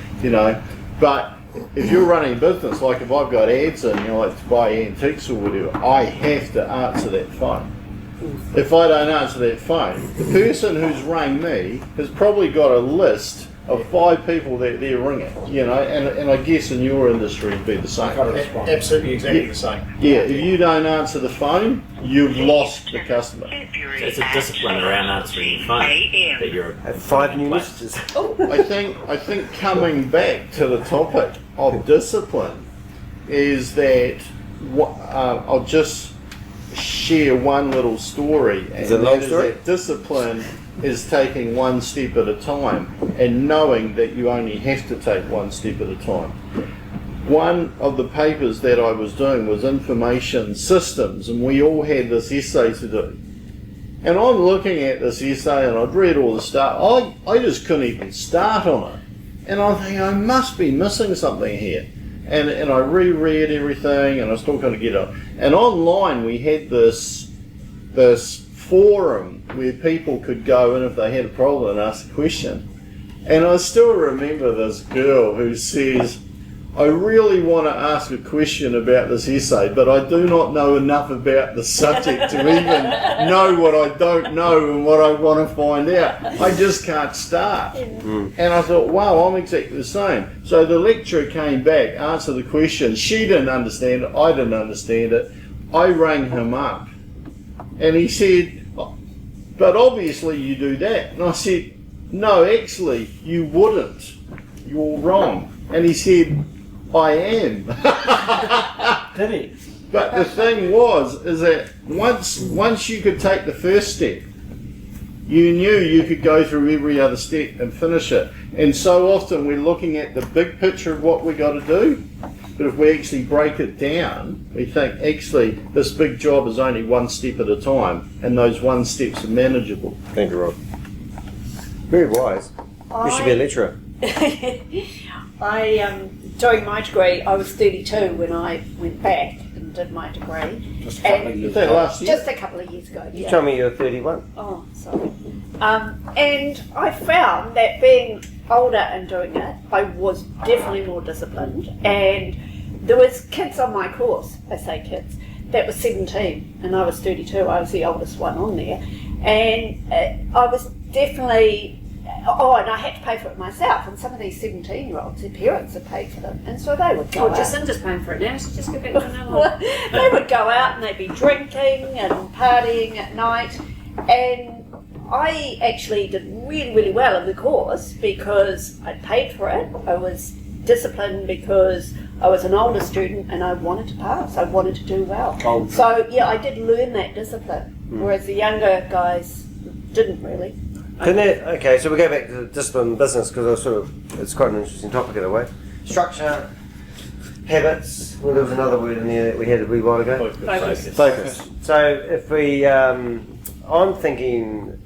But if you're running a business, like if I've got ads in, like to buy antiques or whatever, I have to answer that phone. If I don't answer that phone, the person who's rang me has probably got a list of 5 people that they're ringing, and I guess in your industry it'd be the same. Absolutely, exactly the same. Yeah, if you don't answer the phone, you've lost the customer. So it's a discipline around answering the phone that you're Have 5 new messages. I think coming back to the topic of discipline is that I'll just share one little story, and Is it a long that story? is that discipline is taking one step at a time and knowing that you only have to take one step at a time. One of the papers that I was doing was information systems, and we all had this essay to do. And I'm looking at this essay and I'd read all the stuff. I just couldn't even start on it. And I'm thinking, I must be missing something here. And I reread everything and I still couldn't get it. And online we had this forum where people could go in if they had a problem and ask a question. And I still remember this girl who says, I really want to ask a question about this essay, but I do not know enough about the subject to even know what I don't know and what I want to find out. I just can't start. And I thought, wow, I'm exactly the same. So the lecturer came back, answered the question. She didn't understand it. I didn't understand it. I rang him up. And he said, but obviously you do that. And I said, no, actually, you wouldn't. You're wrong. And he said, I am. Did he? But the thing is that once you could take the first step, you knew you could go through every other step and finish it. And so often we're looking at the big picture of what we've got to do, but if we actually break it down, we think actually this big job is only one step at a time, and those one steps are manageable. Thank you, Rob. Very wise. You should be a lecturer. During my degree, I was 32 when I went back and did my degree. Just a couple of years That ago. last year? Just a couple of years ago, You yeah. told me you were 31. Oh, sorry. And I found that being older and doing it, I was definitely more disciplined. And there was kids on my course, I say kids, that was 17 and I was 32. I was the oldest one on there. And I was definitely... Oh, and I had to pay for it myself. And some of these 17-year-olds, their parents had paid for them. And so they would go Oh, out. Jacinda's paying for it now, so just go back to another one. They would go out and they'd be drinking and partying at night. And I actually did really, really well in the course because I paid for it. I was disciplined because I was an older student and I wanted to pass. I wanted to do well. Oh. So, yeah, I did learn that discipline, whereas the younger guys didn't really. Okay, so we go back to the discipline business because it's quite an interesting topic in a way. Structure, habits. Well, there was another word in there that we had a wee while ago. Focus. So if we, I'm thinking,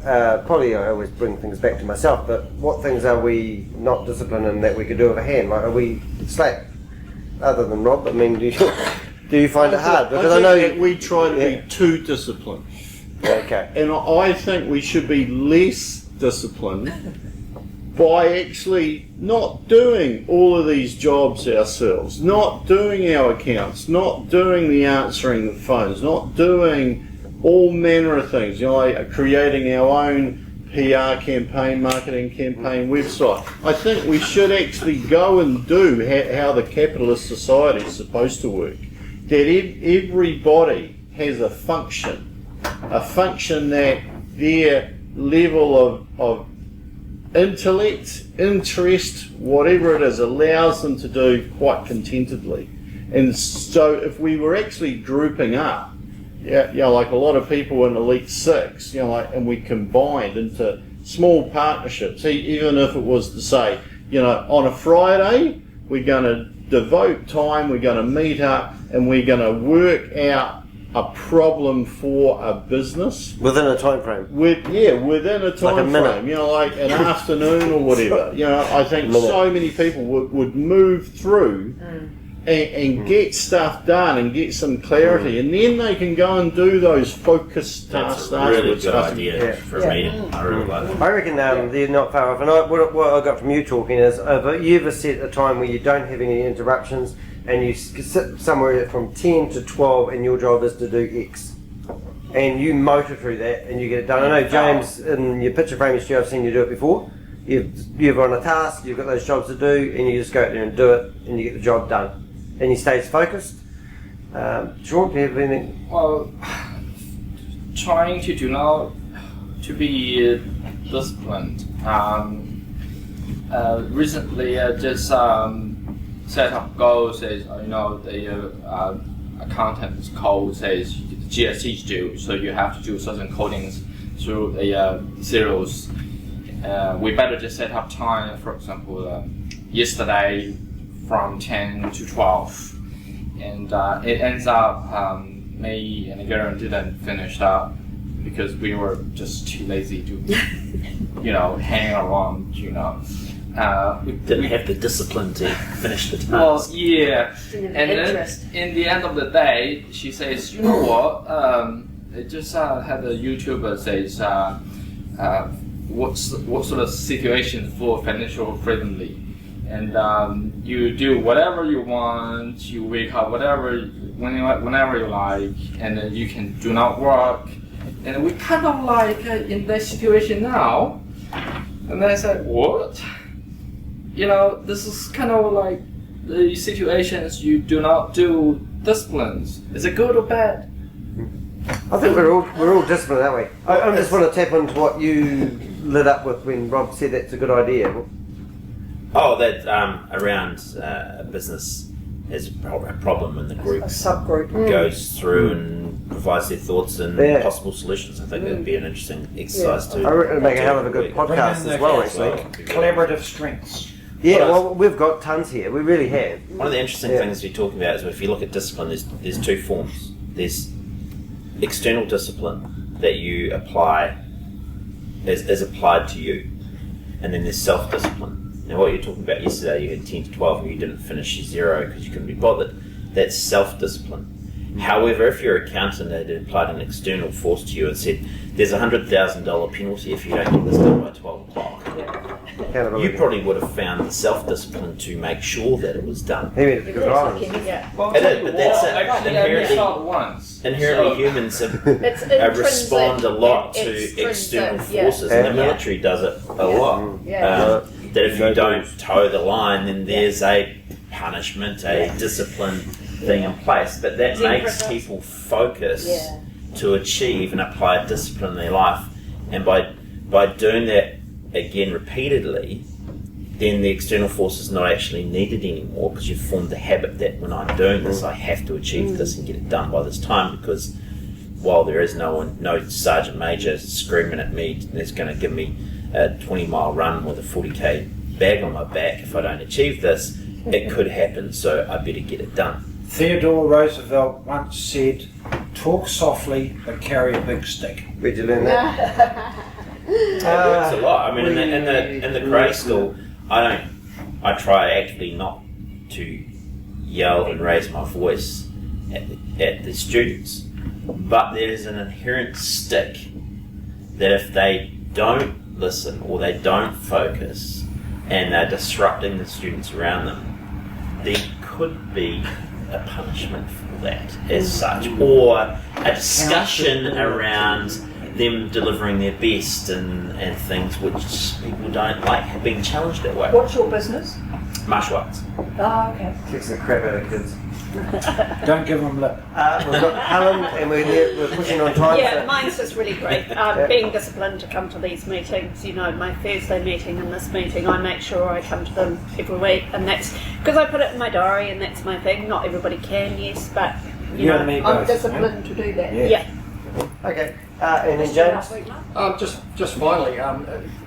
probably I always bring things back to myself, but what things are we not disciplined in that we could do with a hand? Like, are we slack? Other than Rob, I mean, do you find it hard? Because I know that we try to be too disciplined. Okay. And I think we should be less disciplined by actually not doing all of these jobs ourselves, not doing our accounts, not doing the answering the phones, not doing all manner of things, like creating our own PR campaign, marketing campaign, website. I think we should actually go and do how the capitalist society is supposed to work. That everybody has a function that their level of intellect, interest, whatever it is, allows them to do quite contentedly. And so if we were actually grouping up, like a lot of people in Elite Six, and we combined into small partnerships, even if it was to say you know, on a Friday, we're going to devote time, we're going to meet up, and we're going to work out a problem for a business Within a time frame. within a time Like a minute. frame, you know, like an afternoon or whatever. You know, I think so many people would move through and get stuff done and get some clarity, and then they can go and do those focused tasks. That's a really afterwards. good idea for a meeting. I really like it. I reckon they're not far off. And what I got from you talking is, you ever set a time where you don't have any interruptions and you sit somewhere from 10 to 12 and your job is to do X. And you motor through that and you get it done. I know, James, in your picture frame history, I've seen you do it before. You've on a task, you've got those jobs to do, and you just go out there and do it, and you get the job done. And you stay focused. Sean, do you have anything? Well, trying to do now to be disciplined. Recently, I just set up goals. Says you know the accountant's code says GST due, so you have to do certain codings through the zeros. We better just set up time. For example, yesterday from 10 to 12, and it ends up me and the girl didn't finish up because we were just too lazy to, you know, hang around, you know. We didn't have the discipline to finish the task. Well, yeah, Didn't and have then interest. in the end of the day, she says, you know what? I just had a YouTuber says, what sort of situation for financial friendly, and you do whatever you want. You wake up whenever you like, and then you can do not work. And we kind of like in that situation now. And then I said, what? You know, this is kind of like the situations you do not do disciplines. Is it good or bad? I think we're all disciplined, aren't we? I just want to tap into what you lit up with when Rob said that's a good idea. Oh, that around a business has a problem and the group A subgroup. goes through and provides their thoughts and Yeah. possible solutions. I think that'd be an interesting exercise I to. reckon it'd make a hell of a good Bring podcast in as the well, actually. collaborative strengths. Yeah, Well, well, we've got tons here. We really have. One of the interesting Yeah. things we're talking about is if you look at discipline, there's two forms. There's external discipline that you apply is applied to you, and then there's self-discipline. Now, what you're talking about yesterday, you had 10 to 12 and you didn't finish your zero because you couldn't be bothered. That's self-discipline. However, if your accountant had applied an external force to you and said, there's a $100,000 penalty if you don't get this done by 12 o'clock, you probably would have found the self-discipline to make sure that it was done. Maybe it's good islands. Yeah. Well, It tell is, you but that's what, it. actually, I missed out once. Inherently, So- humans It's intrinsic. respond a lot It's to external intrinsic, yeah. forces, and the Yeah. military does it a lot. Yeah. That if you don't toe the line, then there's a punishment, a discipline thing in place. But that Zebra makes does. people focus Yeah. to achieve and apply discipline in their life. And by doing that again repeatedly, then the external force is not actually needed anymore because you've formed the habit that when I'm doing this, I have to achieve this and get it done by this time, because while there is no sergeant major screaming at me that's going to give me a 20-mile run with a 40k bag on my back if I don't achieve this, it could happen, so I better get it done. Theodore Roosevelt once said, "Talk softly, but carry a big stick." Where'd you learn that? It works a lot. I mean, in the grade school, I try actually not to yell and raise my voice at the students, but there is an inherent stick that if they don't listen or they don't focus and they're disrupting the students around them, there could be a punishment for that as such, or a discussion around them delivering their best and things which people don't like being challenged at work. What's your business? Martial arts. Oh, okay. Kicks the crap out of kids. Don't give them lip. We've got Helen, and we're pushing on time. Yeah, so- mine's just really great. Being disciplined to come to these meetings, you know, my Thursday meeting and this meeting, I make sure I come to them every week, and that's because I put it in my diary, and that's my thing. Not everybody can, yes, but you know, and me I'm both, disciplined to do that. Yeah. Yeah. Okay, and then James. Just finally,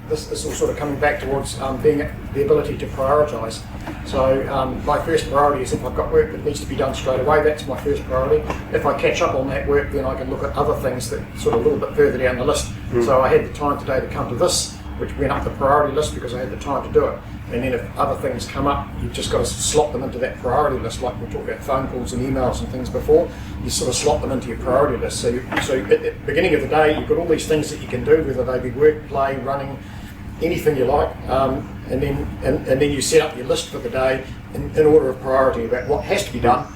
this is all sort of coming back towards being the ability to prioritise. So my first priority is if I've got work that needs to be done straight away, that's my first priority. If I catch up on that work, then I can look at other things that sort of a little bit further down the list. So I had the time today to come to this, which went up the priority list because I had the time to do it. And then if other things come up, you've just got to slot them into that priority list, like we talked about phone calls and emails and things before. You sort of slot them into your priority list. So at the beginning of the day, you've got all these things that you can do, whether they be work, play, running, anything you like, and then you set up your list for the day in order of priority about what has to be done,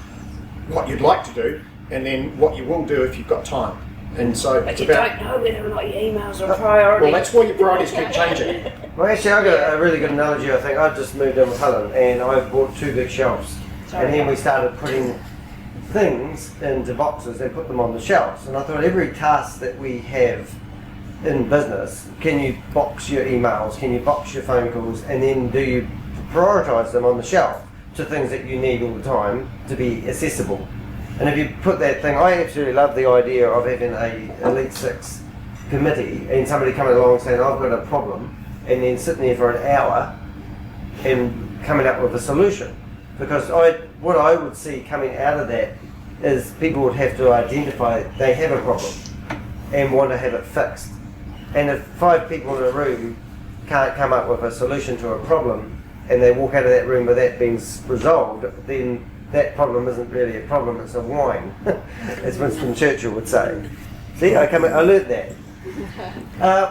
what you'd like to do, and then what you will do if you've got time. And so But it's you about, don't know whether or not your emails are a priority. well, that's why your priorities keep changing. Well, actually, I've got a really good analogy. I think I've just moved in with Helen, and I bought 2 big shelves, and then we started putting things into boxes and put them on the shelves. And I thought every task that we have in business, can you box your emails, can you box your phone calls, and then do you prioritise them on the shelf to things that you need all the time to be accessible? And if you put that thing, I absolutely love the idea of having a Elite Six committee and somebody coming along saying, I've got a problem, and then sitting there for an hour and coming up with a solution. Because what I would see coming out of that is people would have to identify they have a problem and want to have it fixed. And if 5 people in a room can't come up with a solution to a problem and they walk out of that room with that being resolved, then that problem isn't really a problem, it's a wine, as Winston Churchill would say. See, I learnt that.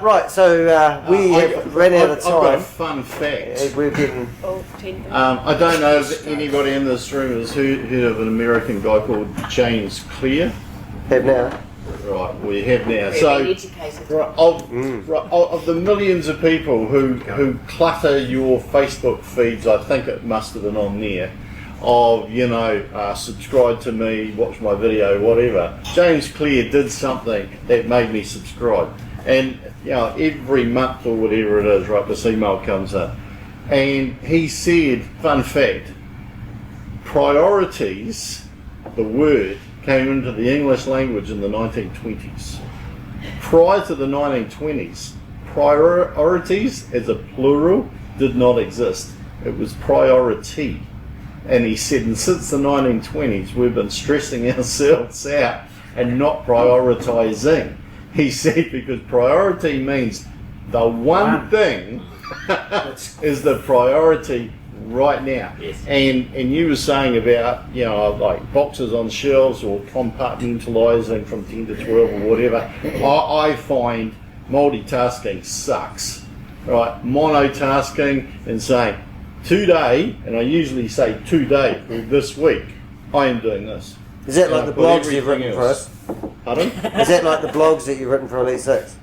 Right, so we have ran out of time. I've got a fun fact. We're getting... I don't know if anybody in this room has heard of an American guy called James Clear. Have now. Right, we have now. We've So, been educated. of the millions of people who clutter your Facebook feeds, I think it must have been on there, of, subscribe to me, watch my video, whatever. James Clear did something that made me subscribe. And, every month or whatever it is, right, this email comes in. And he said, fun fact, priorities, the word, came into the English language in the 1920s. Prior to the 1920s, priorities as a plural did not exist. It was priority. And he said, and since the 1920s, we've been stressing ourselves out and not prioritising. He said, because priority means the one thing is the priority right now. Yes. And you were saying about, like boxes on shelves or compartmentalising from 10 to 12 or whatever. I find multitasking sucks, right? Monotasking and saying, today, and I usually say today for this week, I am doing this. Is that like the blogs you've written for us? Pardon? Is that like the blogs that you've written for Elite Six?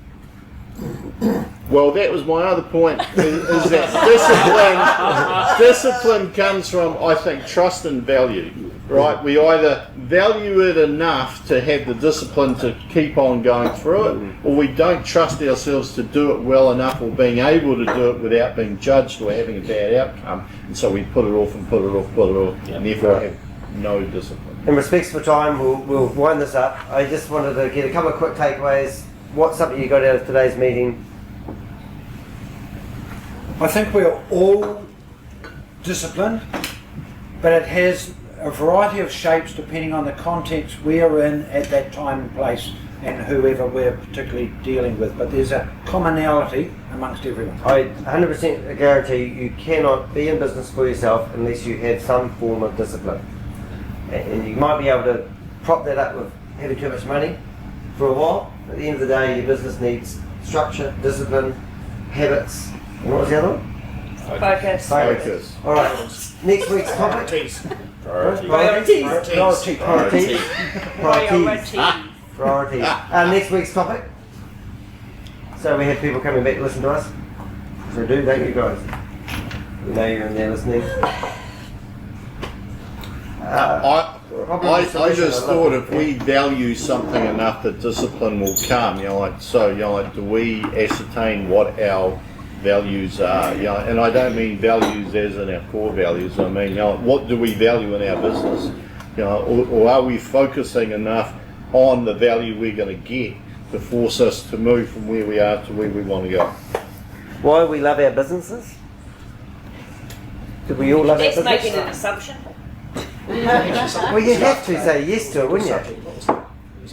Well, that was my other point, is that discipline comes from, I think, trust and value, right? We either value it enough to have the discipline to keep on going through it, or we don't trust ourselves to do it well enough or being able to do it without being judged or having a bad outcome, and so we put it off and put it off, and therefore have no discipline. In respects for time, we'll wind this up. I just wanted to get a couple of quick takeaways. What's something you got out of today's meeting? I think we're all disciplined, but it has a variety of shapes depending on the context we're in at that time and place and whoever we're particularly dealing with. But there's a commonality amongst everyone. I 100% guarantee you cannot be in business for yourself unless you have some form of discipline. And you might be able to prop that up with having too much money for a while. At the end of the day, your business needs structure, discipline, habits. And what was the other one? Focus. All right. Next week's topic. Priorities. Priorities. Next week's topic. So we have people coming back to listen to us. So thank you guys. We know you're in there listening. I just thought if we value something enough that discipline will come, do we ascertain what our values are, and I don't mean values as in our core values, I mean, what do we value in our business, or are we focusing enough on the value we're going to get to force us to move from where we are to where we want to go? Why we love our businesses? Do we all love That's our making business? an assumption. Well, you have to say yes to it, wouldn't you?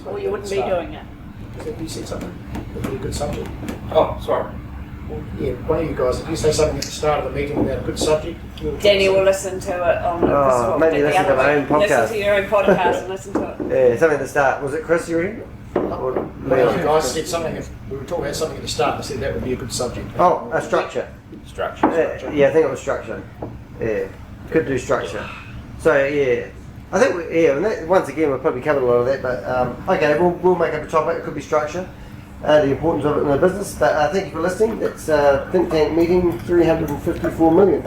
Or you wouldn't be doing it. Have you said something? That'd be a good subject. Oh, sorry. Yeah, one of you guys, if you say something at the start of the meeting about a good subject, Danny will listen to it on maybe listen to my own podcast. Listen to your own podcast and listen to it. Yeah, something at the start. Was it Chris you read? Or one of you Leon? guys said something, we were talking about something at the start, and I said that would be a good subject. Oh, a structure. Structure. Yeah, I think it was structure. Yeah, could do structure. So yeah, I think and that, once again we've probably covered a lot of that. But okay, we'll make up a topic. It could be structure, the importance of it in the business. But thank you for listening. It's think tank meeting 354 million.